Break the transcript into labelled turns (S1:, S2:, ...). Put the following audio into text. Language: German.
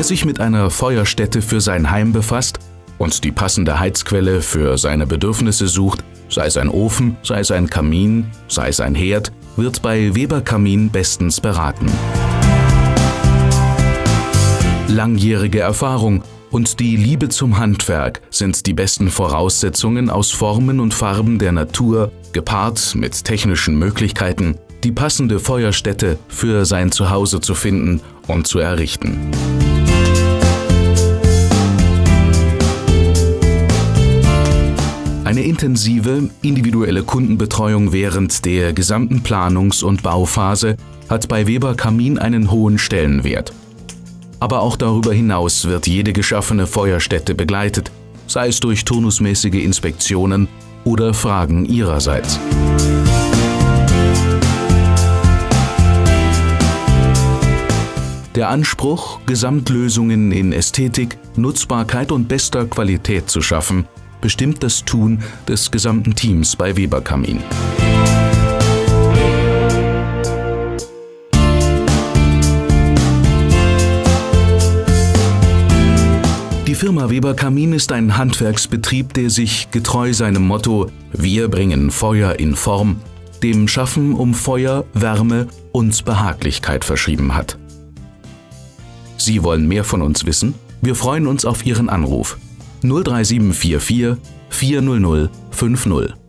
S1: Wer sich mit einer Feuerstätte für sein Heim befasst und die passende Heizquelle für seine Bedürfnisse sucht, sei es ein Ofen, sei es ein Kamin, sei es ein Herd, wird bei Weber Kamin bestens beraten. Langjährige Erfahrung und die Liebe zum Handwerk sind die besten Voraussetzungen, aus Formen und Farben der Natur, gepaart mit technischen Möglichkeiten, die passende Feuerstätte für sein Zuhause zu finden und zu errichten. Eine intensive, individuelle Kundenbetreuung während der gesamten Planungs- und Bauphase hat bei Weber Kamin einen hohen Stellenwert. Aber auch darüber hinaus wird jede geschaffene Feuerstätte begleitet, sei es durch turnusmäßige Inspektionen oder Fragen Ihrerseits. Der Anspruch, Gesamtlösungen in Ästhetik, Nutzbarkeit und bester Qualität zu schaffen, bestimmt das Tun des gesamten Teams bei Weber Kamin. Die Firma Weber Kamin ist ein Handwerksbetrieb, der sich getreu seinem Motto „Wir bringen Feuer in Form“ dem Schaffen um Feuer, Wärme und Behaglichkeit verschrieben hat. Sie wollen mehr von uns wissen? Wir freuen uns auf Ihren Anruf 03744 400 50.